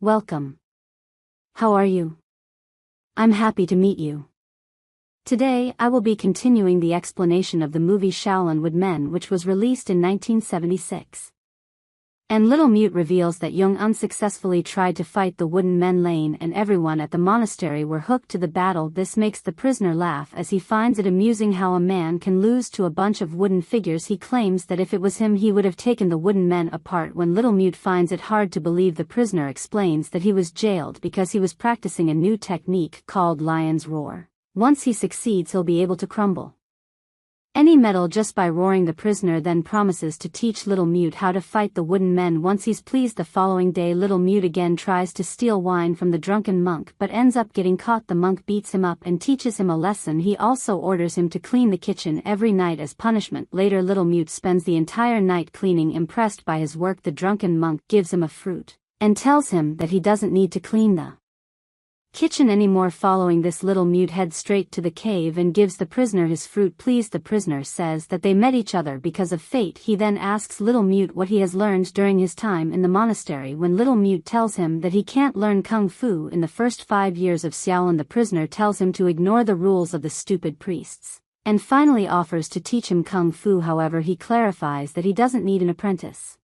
Welcome. How are you? I'm happy to meet you. Today I will be continuing the explanation of the movie Shaolin Woodmen, which was released in 1976. And Little Mute reveals that Jung unsuccessfully tried to fight the wooden men Lane and everyone at the monastery were hooked to the battle. This makes the prisoner laugh as he finds it amusing how a man can lose to a bunch of wooden figures. He claims that if it was him he would have taken the wooden men apart. When Little Mute finds it hard to believe, the prisoner explains that he was jailed because he was practicing a new technique called Lion's Roar. Once he succeeds he'll be able to crumble any metal just by roaring. The prisoner then promises to teach Little Mute how to fight the wooden men once he's pleased. The following day Little Mute again tries to steal wine from the drunken monk but ends up getting caught. The monk beats him up and teaches him a lesson. He also orders him to clean the kitchen every night as punishment. Later Little Mute spends the entire night cleaning. Impressed by his work, the drunken monk gives him a fruit and tells him that he doesn't need to clean the kitchen anymore. Following this, Little Mute heads straight to the cave and gives the prisoner his fruit. Pleased, the prisoner says that they met each other because of fate. He then asks Little Mute what he has learned during his time in the monastery. When Little Mute tells him that he can't learn kung fu in the first 5 years of Shaolin, the prisoner tells him to ignore the rules of the stupid priests, and finally offers to teach him kung fu. However, he clarifies that he doesn't need an apprentice,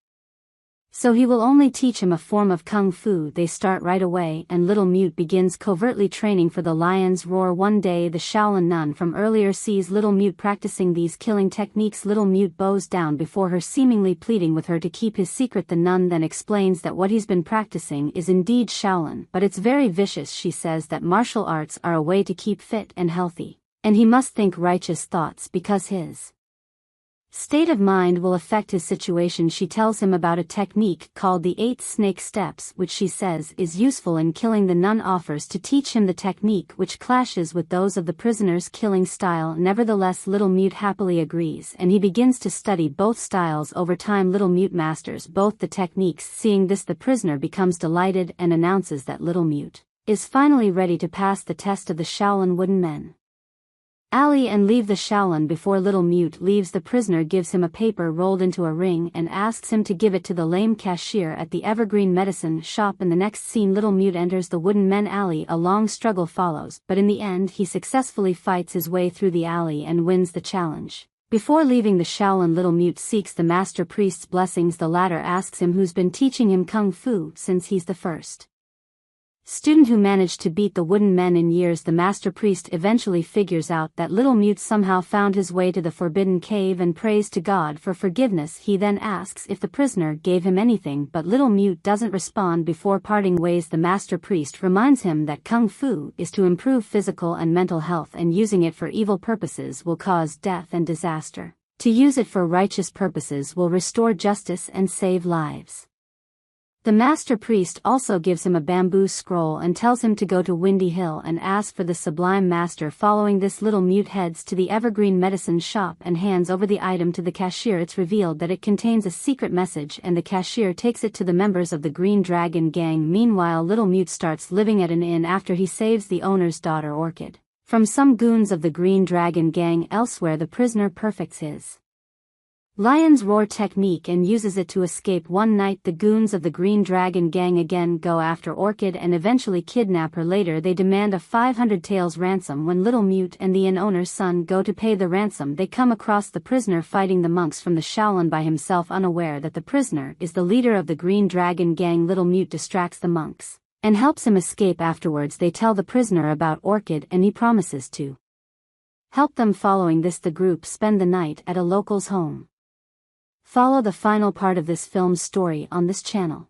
so he will only teach him a form of kung fu. They start right away and Little Mute begins covertly training for the Lion's Roar. One day the Shaolin nun from earlier sees Little Mute practicing these killing techniques. Little Mute bows down before her, seemingly pleading with her to keep his secret. The nun then explains that what he's been practicing is indeed Shaolin, but it's very vicious. She says that martial arts are a way to keep fit and healthy, and he must think righteous thoughts because his state of mind will affect his situation. She tells him about a technique called the 8 snake steps, which she says is useful in killing. The nun offers to teach him the technique, which clashes with those of the prisoner's killing style. Nevertheless, Little Mute happily agrees and he begins to study both styles. Over time Little Mute masters both the techniques. Seeing this, the prisoner becomes delighted and announces that Little Mute is finally ready to pass the test of the Shaolin Wooden Men alley and leave the Shaolin. Before Little Mute leaves, the prisoner gives him a paper rolled into a ring and asks him to give it to the lame cashier at the Evergreen Medicine Shop. In the next scene, Little Mute enters the Wooden Men alley. A long struggle follows, but in the end he successfully fights his way through the alley and wins the challenge. Before leaving the Shaolin, Little Mute seeks the master priest's blessings. The latter asks him who's been teaching him kung fu, since he's the first student who managed to beat the wooden men in years. The master priest eventually figures out that Little Mute somehow found his way to the forbidden cave and prays to God for forgiveness. He then asks if the prisoner gave him anything, but Little Mute doesn't respond. Before parting ways, the master priest reminds him that kung fu is to improve physical and mental health, and using it for evil purposes will cause death and disaster. To use it for righteous purposes will restore justice and save lives. The master priest also gives him a bamboo scroll and tells him to go to Windy Hill and ask for the Sublime Master. Following this, Little Mute heads to the Evergreen Medicine Shop and hands over the item to the cashier. It's revealed that it contains a secret message and the cashier takes it to the members of the Green Dragon Gang. Meanwhile, Little Mute starts living at an inn after he saves the owner's daughter Orchid from some goons of the Green Dragon Gang. Elsewhere, the prisoner perfects his Lion's Roar technique and uses it to escape. One night the goons of the Green Dragon Gang again go after Orchid and eventually kidnap her. Later they demand a 500 taels ransom. When Little Mute and the inn owner's son go to pay the ransom, they come across the prisoner fighting the monks from the Shaolin by himself. Unaware that the prisoner is the leader of the Green Dragon Gang, Little Mute distracts the monks and helps him escape. Afterwards they tell the prisoner about Orchid and he promises to help them. Following this, the group spend the night at a local's home. Follow the final part of this film's story on this channel.